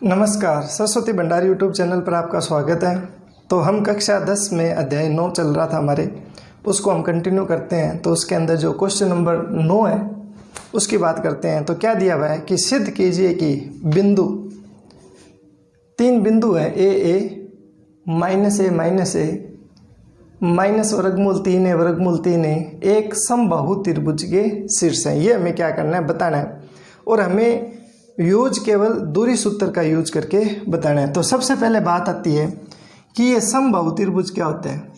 नमस्कार, Saraswati Bhandari YouTube channel पर आपका स्वागत है। तो हम कक्षा 10 में अध्याय 9 चल रहा था हमारे, उसको हम कंटिन्यू करते हैं। तो उसके अंदर जो क्वेश्चन नंबर 9 है उसकी बात करते हैं। तो क्या दिया हुआ है कि सिद्ध कीजिए कि बिंदु, 3 बिंदु है ए माइनस ए माइनस वर्गमूल 3 वर्गमूल 3 एक समबाहु त्रिभुज के शीर्ष है। ये हमें क्या करना है, बताना है। और हमें यूज केवल दूरी सूत्र का यूज करके बताना है। तो सबसे पहले बात आती है कि ये समबाहु त्रिभुज क्या होता है।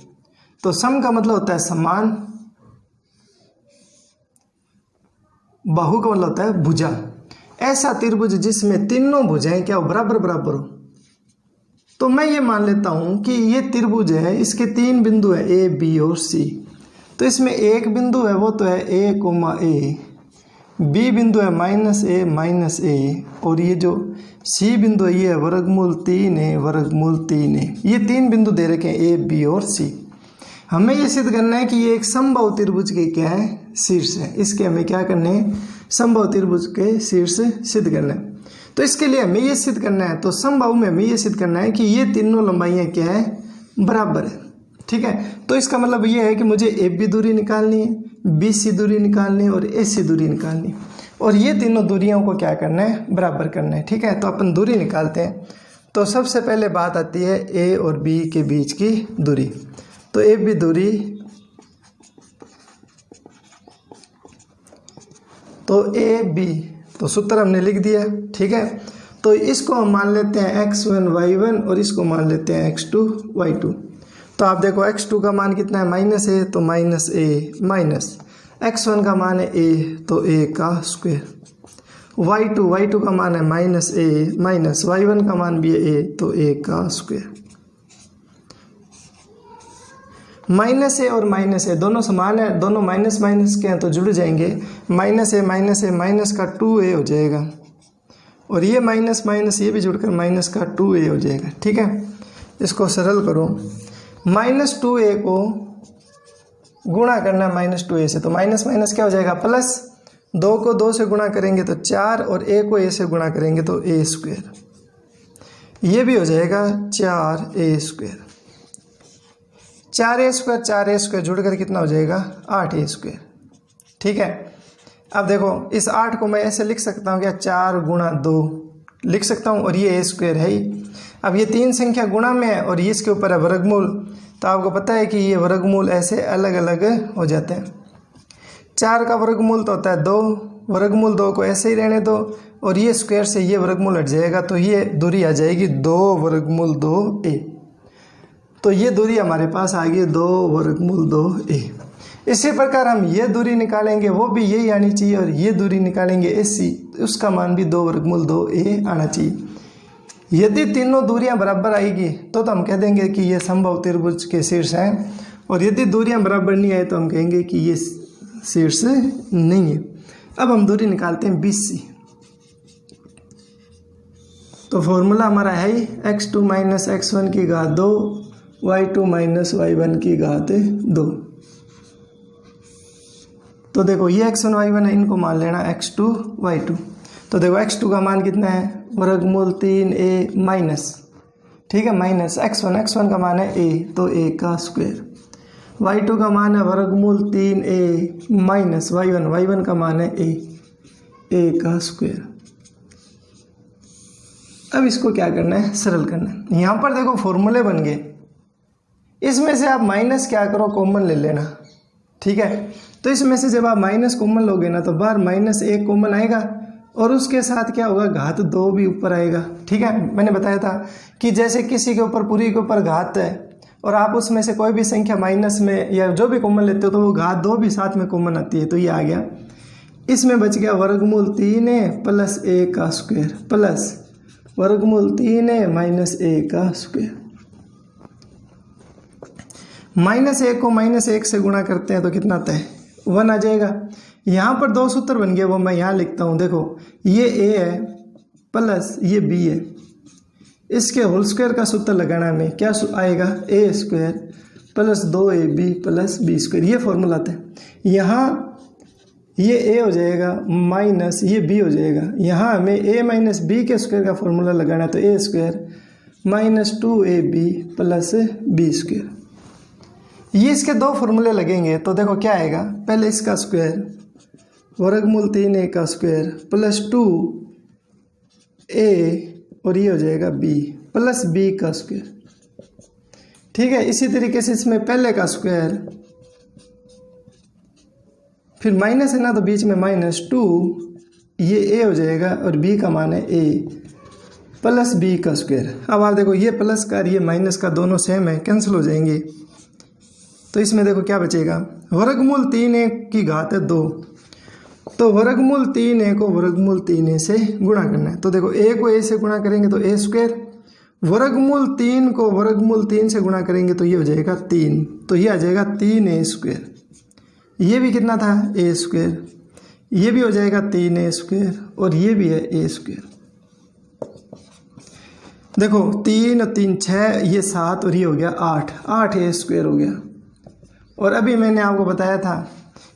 तो सम का मतलब होता है समान, बाहु का मतलब होता है भुजा। ऐसा त्रिभुज जिसमें तीनों भुजाएं क्या हो, बराबर बराबर हो। तो मैं ये मान लेता हूं कि ये त्रिभुज है, इसके 3 बिंदु है ए बी और सी। तो इसमें एक बिंदु है वो तो है ए कोमा ए, बी बिंदु है माइनस ए और ये जो सी बिंदु है ये है वर्गमूल 3 है। ये 3 बिंदु दे रखे हैं ए बी और सी। हमें ये सिद्ध करना है कि ये एक समबाहु त्रिभुज के क्या है, शीर्ष है। इसके हमें क्या करना है, समबाहु त्रिभुज के शीर्ष सिद्ध करना है। तो इसके लिए हमें ये सिद्ध करना है, तो समबाहु में हमें ये सिद्ध करना है कि ये तीनों लंबाइयाँ क्या है, बराबर है। ठीक है, तो इसका मतलब ये है कि मुझे ए बी दूरी निकालनी है, बी सी दूरी निकालनी है और ए सी दूरी निकालनी है। और ये तीनों दूरियों को क्या करना है, बराबर करना है। ठीक है, तो अपन दूरी निकालते हैं। तो सबसे पहले बात आती है ए और बी के बीच की दूरी। तो ए बी दूरी, तो ए बी, तो सूत्र हमने लिख दिया। ठीक है, तो इसको हम मान लेते हैं x1 y1 और इसको मान लेते हैं x2 y2। तो आप देखो x2 का मान कितना है, माइनस ए, तो माइनस ए माइनस x1 का मान है a, तो a का स्क्वायर। y2 का मान है माइनस ए माइनस y1 का मान भी है a, तो a का स्क्वायर। माइनस ए और माइनस ए दोनों समान है, दोनों माइनस माइनस के हैं तो जुड़ जाएंगे। माइनस ए माइनस का 2a हो जाएगा और ये माइनस माइनस ये भी जुड़कर माइनस का 2a हो जाएगा। ठीक है, इसको सरल करो। माइनस 2a को गुणा करना है माइनस 2a से, तो माइनस माइनस क्या हो जाएगा, प्लस। 2 को 2 से गुणा करेंगे तो 4 और a को a से गुणा करेंगे तो a स्क्वायर। ये भी हो जाएगा 4a स्क्वायर। 4a स्क्वायर जुड़कर कितना हो जाएगा, 8a स्क्वायर। ठीक है, अब देखो इस 8 को मैं ऐसे लिख सकता हूँ क्या, 4 गुणा 2 लिख सकता हूँ और ये a स्क्वायर है ही। अब ये 3 संख्या गुणा में है और ये इसके ऊपर है वर्गमूल। तो आपको पता है कि ये वर्गमूल ऐसे अलग अलग हो जाते हैं। 4 का वर्गमूल तो होता है 2, वर्गमूल 2 को ऐसे ही रहने दो और ये स्क्वायर से ये वर्गमूल हट जाएगा, तो ये दूरी आ जाएगी 2 वर्गमूल 2a। तो ये दूरी हमारे पास आ गई 2 वर्गमूल 2a। इसी प्रकार हम ये दूरी निकालेंगे, वो भी यही आनी चाहिए, और ये दूरी निकालेंगे एसी, उसका मान भी 2 वर्गमूल 2a आना चाहिए। यदि तीनों दूरियां बराबर आएगी तो हम कह देंगे कि ये समबाहु त्रिभुज के शीर्ष हैं, और यदि दूरियां बराबर नहीं आए तो हम कहेंगे कि ये शीर्ष नहीं है। अब हम दूरी निकालते हैं BC। तो फॉर्मूला हमारा है ही x2 माइनस x1 की घात 2 y2 माइनस y1 की घात 2। तो देखो ये x1 y1 है, इनको मान लेना x2 y2। तो देखो x2 का मान कितना है, वर्गमूल 3a माइनस, ठीक है, माइनस x1 का मान है a, तो a का स्क्वायर। y2 का मान है वर्गमूल 3a माइनस y1 का मान है a का स्क्वायर। अब इसको क्या करना है, सरल करना है। यहाँ पर देखो फॉर्मूले बन गए, इसमें से आप माइनस क्या करो, कॉमन ले लेना। ठीक है, तो इसमें से जब आप माइनस कॉमन लोगे ना तो बाहर माइनस 1 कॉमन आएगा और उसके साथ क्या होगा, घात 2 भी ऊपर आएगा। ठीक है, मैंने बताया था कि जैसे किसी के ऊपर पूरी के ऊपर घात है और आप उसमें से कोई भी संख्या माइनस में या जो भी कॉमन लेते हो तो वो घात 2 भी साथ में कॉमन आती है। तो ये आ गया, इसमें बच गया वर्गमूल 3a प्लस a का स्क्वायर प्लस वर्गमूल 3a माइनस a का स्क्वायर। माइनस 1 को माइनस 1 से गुणा करते हैं तो कितना आता है, 1 आ जाएगा। यहाँ पर 2 सूत्र बन गए, वो मैं यहाँ लिखता हूँ। देखो ये a है प्लस ये b है, इसके होल स्क्वायर का सूत्र लगाना है हमें, क्या आएगा, a square plus 2ab plus b square. ये फॉर्मूला आता है। यहाँ ये ए हो जाएगा माइनस ये बी हो जाएगा। यहाँ हमें ए माइनस बी के स्क्वायर का फॉर्मूला लगाना है, तो a square minus 2ab plus b square. ये इसके दो फॉर्मूले लगेंगे तो देखो क्या आएगा, पहले इसका स्क्वायर वर्गमूल 3a का स्क्वायर प्लस 2a और ये हो जाएगा b प्लस b का स्क्वायर। ठीक है, इसी तरीके से इसमें पहले का स्क्वायर, फिर माइनस है ना तो बीच में -2, ये a हो जाएगा और b का मान है a प्लस b का स्क्वायर। अब आप देखो ये प्लस का और ये माइनस का दोनों सेम है, कैंसिल हो जाएंगे। तो इसमें देखो क्या बचेगा, वर्गमूल 3a की घात है 2, तो वर्गमूल 3a को वर्गमूल 3a से गुणा करना है। तो देखो a को a से गुणा करेंगे तो a स्क्वायर, वर्गमूल 3 को वर्गमूल 3 से गुणा करेंगे तो ये हो जाएगा 3, तो ये आ जाएगा 3a स्क्वायर। ये भी कितना था a स्क्वायर, ये भी हो जाएगा 3a स्क्वायर और ये भी है a स्क्वायर। देखो 3 और 3 6, ये 7 और ये हो गया 8, 8a स्क्वायर हो गया। और अभी मैंने आपको बताया था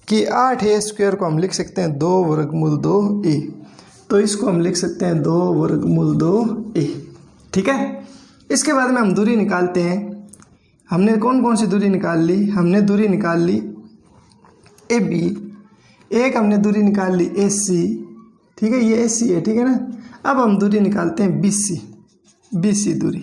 कि 8a स्क्वायर को हम लिख सकते हैं 2 वर्गमूल 2a, तो इसको हम लिख सकते हैं 2 वर्गमूल 2a। ठीक है, इसके बाद में हम दूरी निकालते हैं। हमने कौन कौन सी दूरी निकाल ली, हमने दूरी निकाल ली AB, एक हमने दूरी निकाल ली AC, ठीक है ये AC है, ठीक है ना। अब हम दूरी निकालते हैं BC दूरी।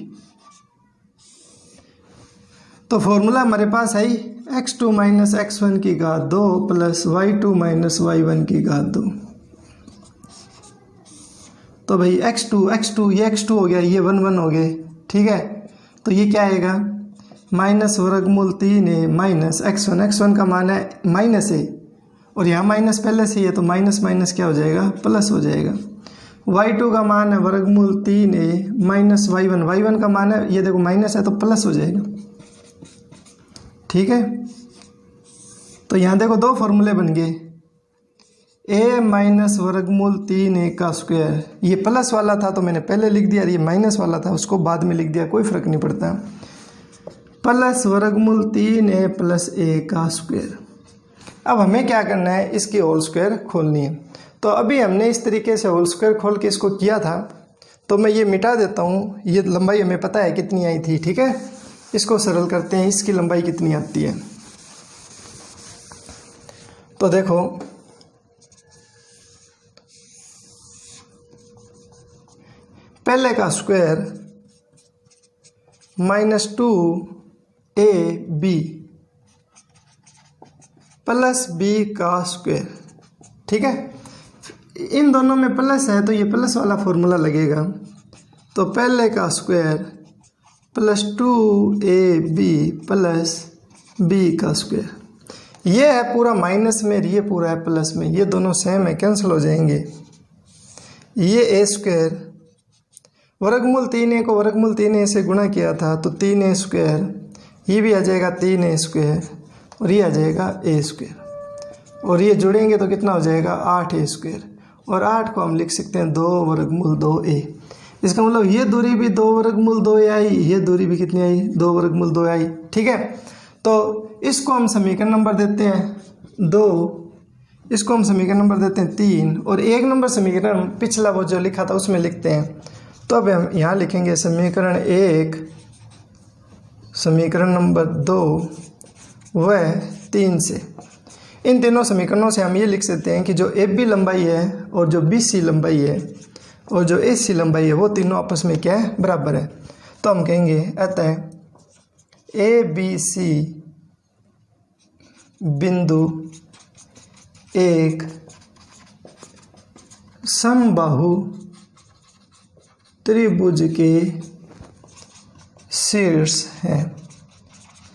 तो फॉर्मूला हमारे पास है x2 माइनस x1 की घात 2 प्लस y2 माइनस y1 की घात 2। तो भाई x2 ये x2 हो गया, ये 1 1 हो गए, ठीक है। तो ये क्या आएगा, माइनस वर्गमूल 3a माइनस x1 का मान है माइनस a और यहाँ माइनस पहले से ही है तो माइनस माइनस क्या हो जाएगा, प्लस हो जाएगा। y2 का मान है वर्गमूल 3a माइनस y1 का मान है, ये देखो माइनस है तो प्लस हो जाएगा। ठीक है, तो यहाँ देखो दो फॉर्मूले बन गए, a माइनस वर्गमूल 3a का स्क्वायर, ये प्लस वाला था तो मैंने पहले लिख दिया, ये माइनस वाला था उसको बाद में लिख दिया, कोई फर्क नहीं पड़ता, प्लस वर्गमूल 3a प्लस a का स्क्वायर। अब हमें क्या करना है, इसकी होल स्क्वायर खोलनी है। तो अभी हमने इस तरीके से होल स्क्वायर खोल के इसको किया था, तो मैं ये मिटा देता हूँ। ये लंबाई हमें पता है कितनी आई थी, ठीक है। इसको सरल करते हैं, इसकी लंबाई कितनी आती है। तो देखो पहले का स्क्वायर -2ab प्लस b का स्क्वायर, ठीक है। इन दोनों में प्लस है तो ये प्लस वाला फॉर्मूला लगेगा। तो पहले का square plus 2ab plus b का स्क्वायर, ये है पूरा माइनस में, ये पूरा है प्लस में, ये दोनों सेम है, कैंसिल हो जाएंगे। ये a स्क्वायर वर्गमूल 3a को वर्गमूल 3a से गुणा किया था तो 3a स्क्वायर, ये भी आ जाएगा 3a स्क्वायर और ये आ जाएगा a स्क्वायर, और ये जुड़ेंगे तो कितना हो जाएगा 8a स्क्वायर, और 8 को हम लिख सकते हैं 2 वर्गमूल 2a। इसका मतलब ये दूरी भी 2 वर्गमूल 2a आई, ये दूरी भी कितनी आई 2 वर्गमूल 2 आई, ठीक है। तो इसको हम समीकरण नंबर देते हैं 2, इसको हम समीकरण नंबर देते हैं 3, और 1 नंबर समीकरण पिछला वो जो लिखा था उसमें लिखते हैं। तो अब हम यहाँ लिखेंगे समीकरण 1, समीकरण नंबर 2 व 3 से। इन तीनों समीकरणों से हम ये लिख सकते हैं कि जो AB लंबाई है और जो BC लंबाई है और जो AC लंबाई है वो तीनों आपस में क्या है, बराबर है। तो हम कहेंगे अतः ABC बिंदु एक समबाहु त्रिभुज के शीर्ष है।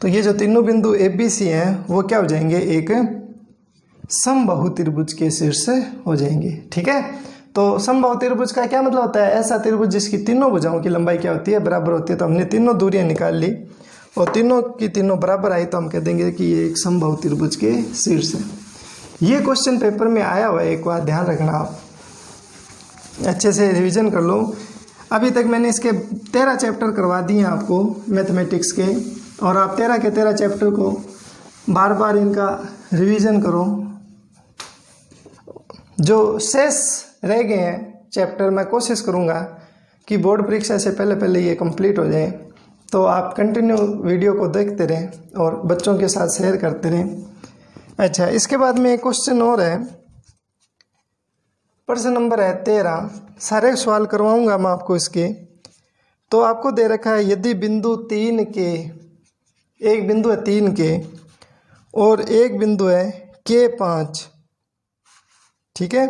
तो ये जो तीनों बिंदु ABC हैं वो क्या हो जाएंगे, एक समबाहु त्रिभुज के शीर्ष हो जाएंगे, ठीक है। तो समबाहु त्रिभुज का क्या मतलब होता है, ऐसा त्रिभुज जिसकी तीनों भुजाओं की लंबाई क्या होती है, बराबर होती है। तो हमने तीनों दूरियां निकाल ली और तीनों की तीनों बराबर आई तो हम कह देंगे कि ये एक समबाहु त्रिभुज के शीर्ष है। ये क्वेश्चन पेपर में आया हुआ है, एक बार ध्यान रखना, आप अच्छे से रिवीजन कर लो। अभी तक मैंने इसके 13 चैप्टर करवा दिए हैं आपको मैथमेटिक्स के, और आप 13 के 13 चैप्टर को बार बार इनका रिवीजन करो। जो शेष रह गए हैं चैप्टर मैं कोशिश करूँगा कि बोर्ड परीक्षा से पहले पहले ये कंप्लीट हो जाए। तो आप कंटिन्यू वीडियो को देखते रहें और बच्चों के साथ शेयर करते रहें। अच्छा, इसके बाद में एक क्वेश्चन और है, प्रश्न नंबर है 13। सारे सवाल करवाऊंगा मैं आपको इसके। तो आपको दे रखा है यदि बिंदु 3 के, एक बिंदु है 3 के और एक बिंदु है K5, ठीक है।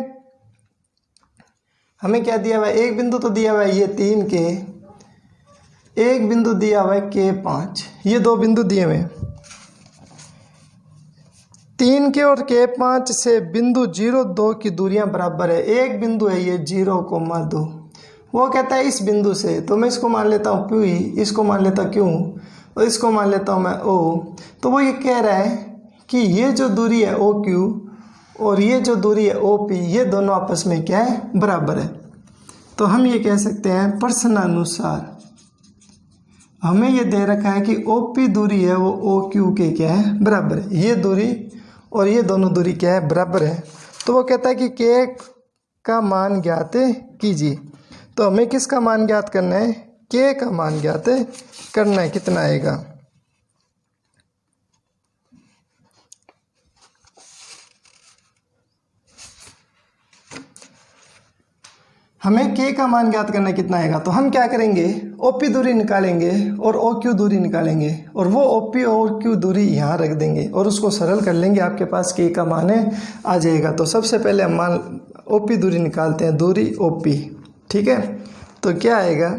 हमें क्या दिया हुआ है, एक बिंदु तो दिया हुआ है ये 3 के, एक बिंदु दिया हुआ है K5, ये दो बिंदु दिए हुए हैं। 3 के और K5 से बिंदु 0, 2 की दूरियां बराबर है। एक बिंदु है ये 0,2, वो कहता है इस बिंदु से, तो मैं इसको मान लेता हूँ P, इसको मान लेता Q और इसको मान लेता हूँ मैं O। तो वो ये कह रहा है कि ये जो दूरी है OQ और ये जो दूरी है OP, ये दोनों आपस में क्या है, बराबर है। तो हम ये कह सकते हैं प्रश्नानुसार हमें ये दे रखा है कि OP दूरी है वो OQ के क्या है, बराबर है। ये दूरी और ये दोनों दूरी क्या है, बराबर है। तो वो कहता है कि K का मान ज्ञात कीजिए। तो हमें किसका मान ज्ञात करना है, K का मान ज्ञात करना है। कितना आएगा, हमें K का मान ज्ञात करना है, कितना आएगा। तो हम क्या करेंगे, OP दूरी निकालेंगे और OQ दूरी निकालेंगे और वो OP और OQ दूरी यहाँ रख देंगे और उसको सरल कर लेंगे, आपके पास K का मान आ जाएगा। तो सबसे पहले हम मान OP दूरी निकालते हैं, दूरी OP, ठीक है। तो क्या आएगा,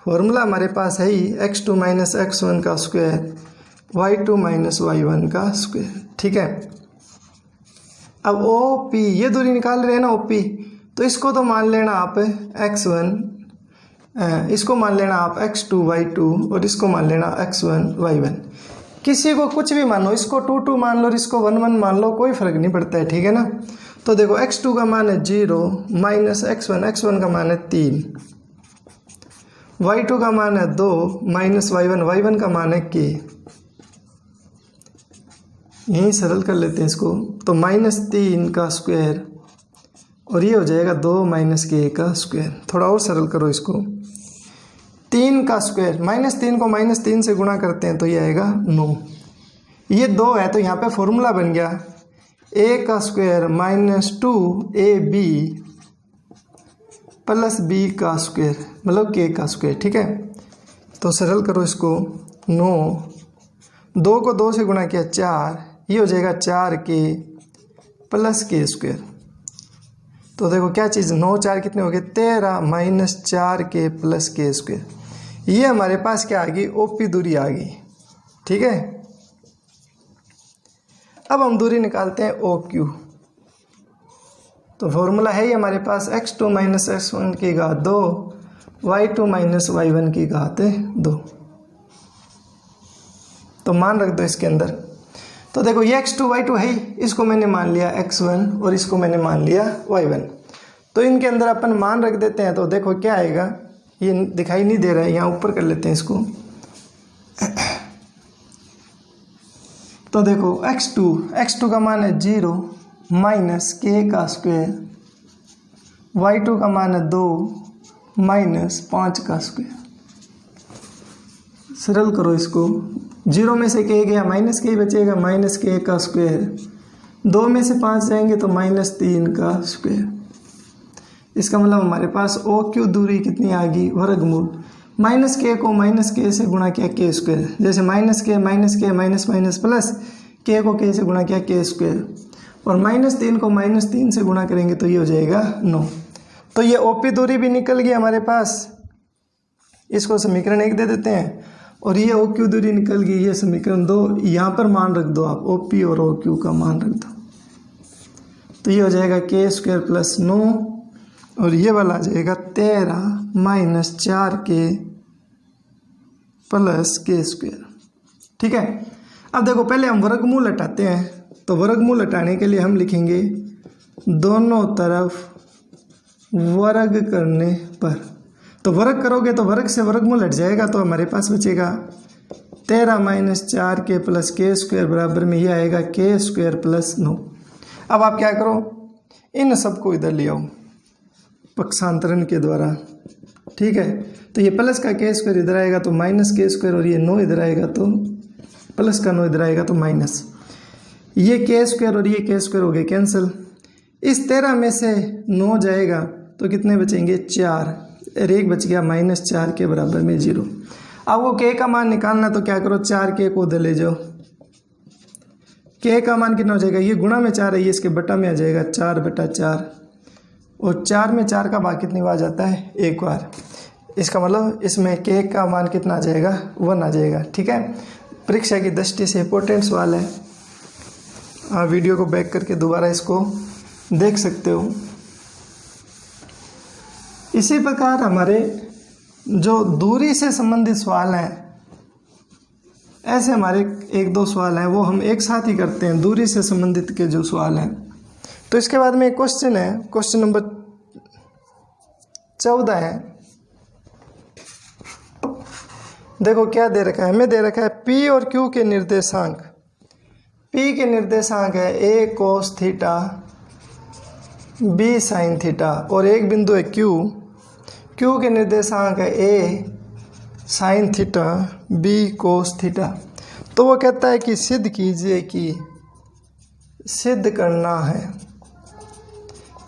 फॉर्मूला हमारे पास है ही x2 माइनस x1 का स्क्वायर y2 माइनस y1 का स्क्वायर, ठीक है। अब OP ये दूरी निकाल रहे हैं ना OP, तो इसको तो मान लेना आप x1, इसको मान लेना आप x2 y2 और इसको मान लेना x1 y1। किसी को कुछ भी मानो, इसको 2 2 मान लो, इसको 1 1 मान लो, कोई फर्क नहीं पड़ता है, ठीक है ना। तो देखो x2 का मान है 0 माइनस x1 का मान है 3, y2 का मान है 2 माइनस y1 का मान है k। यहीं सरल कर लेते हैं इसको। तो -3 का स्क्वायर और ये हो जाएगा 2 माइनस k का स्क्वायर। थोड़ा और सरल करो इसको, 3 का स्क्वायर, -3 को -3 से गुणा करते हैं तो ये आएगा 9। ये 2 है तो यहाँ पे फॉर्मूला बन गया a का स्क्वायर -2ab प्लस b का स्क्वायर, मतलब k का स्क्वायर, ठीक है। तो सरल करो इसको, 9, 2 को 2 से गुणा किया 4, ये हो जाएगा 4k प्लस k स्क्वायर। तो देखो क्या चीज़, 9 4 कितने हो गए, 13 minus 4k plus k square. ये हमारे पास क्या आ गई, OP दूरी आ गई, ठीक है। अब हम दूरी निकालते हैं OQ। तो फॉर्मूला है ही हमारे पास x2 माइनस x1 की घात 2 y2 माइनस y1 की घात 2। तो मान रख दो इसके अंदर। तो देखो ये x2 y2 है ही, इसको मैंने मान लिया x1 और इसको मैंने मान लिया y1। तो इनके अंदर अपन मान रख देते हैं। तो देखो क्या आएगा, ये दिखाई नहीं दे रहा है, यहाँ ऊपर कर लेते हैं इसको। तो देखो x2 का मान है 0 माइनस k का स्क्वायर, y2 का मान है 2 माइनस 5 का स्क्वायर। सरल करो इसको, 0 में से k गया माइनस k बचेगा, माइनस k का स्क्वायर, 2 में से 5 जाएंगे तो -3 का स्क्वायर। इसका मतलब हमारे पास OQ दूरी कितनी आ गई, वर्गमूल -k को -k से गुणा किया k स्क्वायर, जैसे -k माइनस प्लस k को k से गुणा किया k स्क्वायर, और -3 को -3 से गुणा करेंगे तो ये हो जाएगा 9। तो ये OP दूरी भी निकल गई हमारे पास, इसको समीकरण 1 दे देते हैं, और ये OQ दूरी निकल गई, ये समीकरण 2। यहाँ पर मान रख दो आप, OP और OQ का मान रख दो, तो ये हो जाएगा k स्क्वायर प्लस 9 और ये वाला आ जाएगा 13 minus 4k plus k square, ठीक है। अब देखो पहले हम वर्गमूल हटाते हैं। तो वर्गमूल हटाने के लिए हम लिखेंगे दोनों तरफ वर्ग करने पर। तो वर्ग करोगे तो वर्ग से वर्गमूल हट जाएगा, तो हमारे पास बचेगा 13 minus 4k plus k square बराबर में ये आएगा k स्क्वायर प्लस 9। अब आप क्या करो, इन सबको इधर ले आओ पक्षांतरण के द्वारा, ठीक है। तो ये प्लस का के स्क्वायर इधर आएगा तो माइनस के स्क्वायर, और ये 9 इधर आएगा तो प्लस का 9 इधर आएगा तो माइनस, ये के स्क्वायर और ये के स्क्वायर हो गए कैंसिल। इस 13 में से 9 जाएगा तो कितने बचेंगे 4, और एक बच गया -4 के बराबर में 0। अब वो के का मान निकालना तो क्या करो 4 के को उधर ले जाओ, के का मान कितना हो जाएगा, ये गुणा में 4 है, ये इसके बटा में आ जाएगा 4/4, और 4 में 4 का भाग कितनी बार जाता है 1 बार। इसका मतलब इसमें के का मान कितना आ जाएगा 1 आ जाएगा, ठीक है। परीक्षा की दृष्टि से इंपॉर्टेंट सवाल है, आप वीडियो को बैक करके दोबारा इसको देख सकते हो। इसी प्रकार हमारे जो दूरी से संबंधित सवाल हैं, ऐसे हमारे 1-2 सवाल हैं वो हम एक साथ ही करते हैं, दूरी से संबंधित के जो सवाल हैं। तो इसके बाद में एक क्वेश्चन है, क्वेश्चन नंबर 14 है। देखो क्या दे रखा है, हमें दे रखा है P और Q के निर्देशांक। P के निर्देशांक है A cos theta B sin theta, और एक बिंदु है Q के निर्देशांक है A sin theta B cos theta. तो वो कहता है कि सिद्ध कीजिए कि, सिद्ध करना है,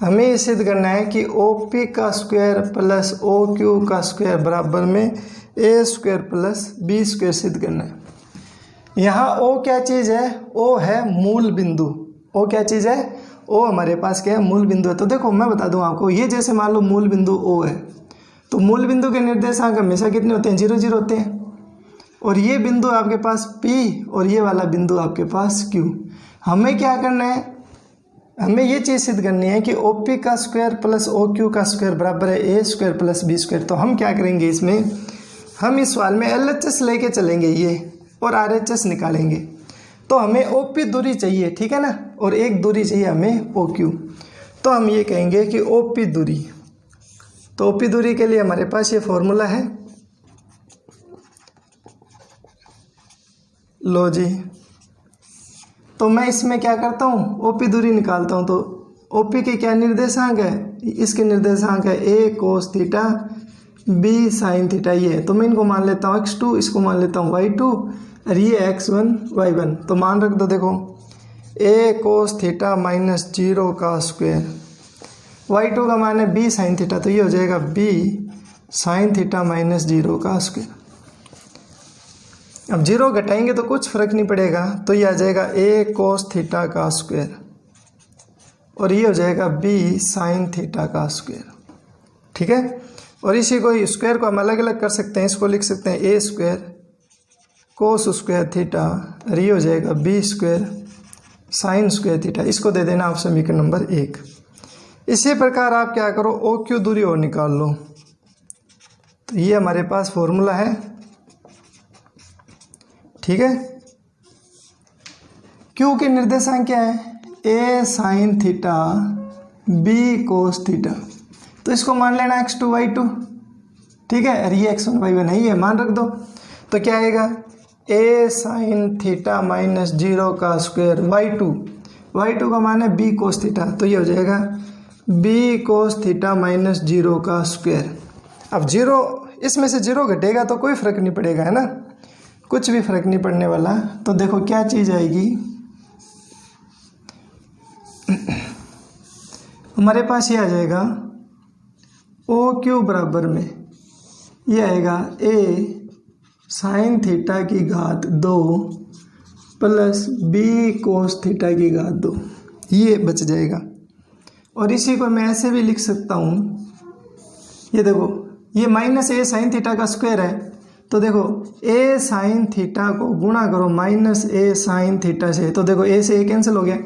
हमें ये सिद्ध करना है कि OP का स्क्वायर प्लस OQ का स्क्वायर बराबर में A square plus B square सिद्ध करना है। यहाँ O क्या चीज़ है, O है मूल बिंदु। O क्या चीज़ है, O हमारे पास क्या है, मूल बिंदु है। तो देखो मैं बता दूँ आपको, ये जैसे मान लो मूल बिंदु O है, तो मूल बिंदु के निर्देशांक हमेशा कितने होते हैं 0 0 होते हैं, और ये बिंदु आपके पास P और ये वाला बिंदु आपके पास Q। हमें क्या करना है, हमें ये चीज़ सिद्ध करनी है कि OP का स्क्वायर प्लस OQ का स्क्वायर बराबर है A square plus B square. तो हम क्या करेंगे इसमें, हम इस सवाल में LHS लेके चलेंगे ये, और RHS निकालेंगे। तो हमें OP दूरी चाहिए, ठीक है ना, और एक दूरी चाहिए हमें OQ। तो हम ये कहेंगे कि OP दूरी, तो OP दूरी के लिए हमारे पास ये फॉर्मूला है, लो जी। तो मैं इसमें क्या करता हूँ, OP दूरी निकालता हूँ। तो OP के क्या निर्देशांक है, इसके निर्देशांक है A cos theta B sin theta, ये तो मैं इनको मान लेता हूँ x2, इसको मान लेता हूँ y2, और ये x1 y1। तो मान रख दो, देखो A cos थीटा माइनस 0 का स्क्वायर, y2 का मान है B sin थीटा, तो ये हो जाएगा B sin थीटा माइनस 0 का स्क्वायर। अब 0 घटाएंगे तो कुछ फर्क नहीं पड़ेगा, तो ये आ जाएगा A cos थीटा का स्क्वायर, और ये हो जाएगा B sin थीटा का स्क्वायर, ठीक है। और इसी को स्क्वायर को हम अलग अलग कर सकते हैं, इसको लिख सकते हैं A square cos square theta, और ये हो जाएगा B square sine square theta. इसको दे देना आप समीकरण नंबर 1। इसी प्रकार आप क्या करो, OQ दूरी और निकाल लो। तो ये हमारे पास फॉर्मूला है, ठीक है। Q के निर्देशांक क्या है, A sin theta B cos theta, तो इसको मान लेना x2 y2, ठीक है, और ये x1 y1 है, ये मान रख दो। तो क्या आएगा, A sin थीटा माइनस 0 का स्क्वायर y2 का मान है B cos थीटा, तो ये हो जाएगा B cos थीटा माइनस 0 का स्क्वायर। अब 0, इसमें से 0 घटेगा तो कोई फर्क नहीं पड़ेगा, है ना, कुछ भी फर्क नहीं पड़ने वाला। तो देखो क्या चीज़ आएगी, हमारे पास ये आ जाएगा OQ बराबर में ये आएगा A साइन थीटा की घात 2 प्लस B कोस थीटा की घात 2, ये बच जाएगा। और इसी को मैं ऐसे भी लिख सकता हूँ, ये देखो ये माइनस A साइन थीटा का स्क्वायर है, तो देखो A साइन थीटा को गुणा करो माइनस A साइन थीटा से, तो देखो A से A कैंसिल हो गया,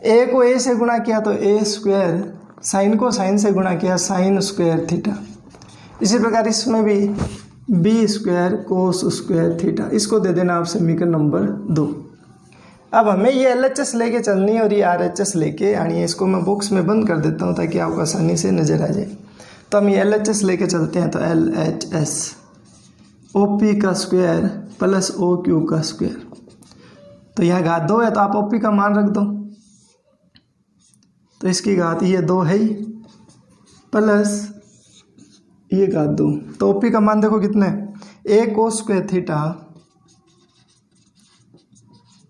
A को A से गुणा किया तो A स्क्वायर, साइन को साइन से गुणा किया साइन स्क्वायर थीटा। इसी प्रकार इसमें भी B square cos square theta, इसको दे देना आप समीकरण नंबर 2। अब हमें ये LHS लेके चलनी है और ये RHS लेके आनी है। इसको मैं बॉक्स में बंद कर देता हूँ ताकि आपको आसानी से नज़र आ जाए। तो हम ये LHS लेके चलते हैं, तो LHS OP का स्क्वायर प्लस OQ का स्क्वायर, तो यहाँ घात 2 है तो आप OP का मान रख दो, तो इसकी घात ये 2 है ही, प्लस ये घात 2। तो OP का मान देखो कितना है, a cos square theta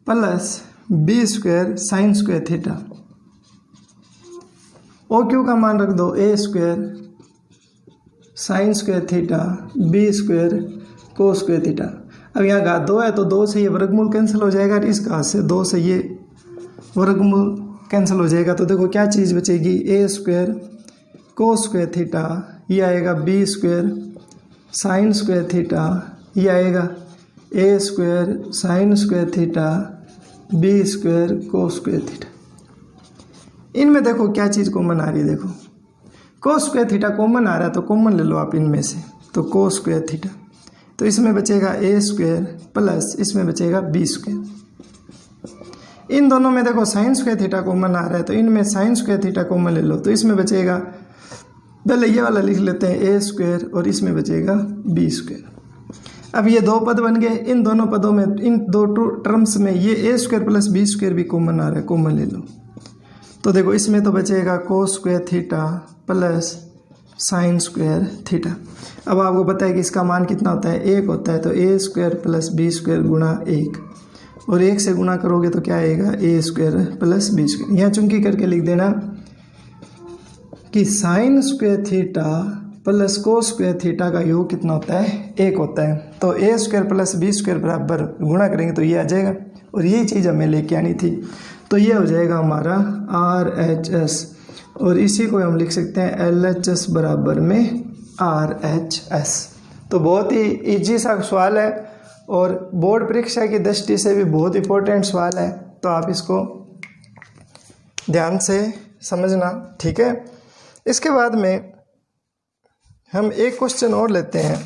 plus b square sine square theta. OQ का मान रख दो a square sine square theta b square cos square theta. अब यहाँ घात 2 है तो 2 से ये वर्गमूल कैंसिल हो जाएगा और इस घात से 2 से ये वर्गमूल कैंसिल हो जाएगा। तो देखो क्या चीज़ बचेगी, a square cos square theta, ये आएगा b square sine square theta, ये आएगा a square sine square theta b square cos square theta. इनमें देखो क्या चीज़ कॉमन आ रही है, देखो कोस स्क्वायर थीटा कॉमन आ रहा है तो कॉमन ले लो आप इनमें से, तो कोस स्क्वायर थीटा। तो इसमें बचेगा a स्क्वायर प्लस इसमें बचेगा b स्क्वायर। इन दोनों में देखो साइन स्क्वायर थीटा कॉमन आ रहा है तो इनमें साइन स्क्वायर थीटा कॉमन ले लो, तो इसमें बचेगा, पहले ये वाला लिख लेते हैं a स्क्वायर और इसमें बचेगा b स्क्वायर। अब ये 2 पद बन गए, इन दोनों पदों में, इन 2 टर्म्स में ये a square plus b square भी कॉमन आ रहा है, कॉमन ले लो। तो देखो इसमें तो बचेगा cos square theta plus sine square theta. अब आपको पता है कि इसका मान कितना होता है, 1 होता है, तो a square plus b square गुणा 1, और 1 से गुणा करोगे तो क्या आएगा, a square plus b square. यहाँ चुंकी करके लिख देना कि sine square theta plus cos square theta का योग कितना होता है, 1 होता है। तो a square plus b square बराबर गुणा करेंगे तो ये आ जाएगा, और ये चीज़ हमें लेके आनी थी। तो ये हो जाएगा हमारा RHS, और इसी को हम लिख सकते हैं LHS बराबर में RHS। तो बहुत ही इजी सा सवाल है और बोर्ड परीक्षा की दृष्टि से भी बहुत इंपॉर्टेंट सवाल है, तो आप इसको ध्यान से समझना, ठीक है। इसके बाद में हम एक क्वेश्चन और लेते हैं।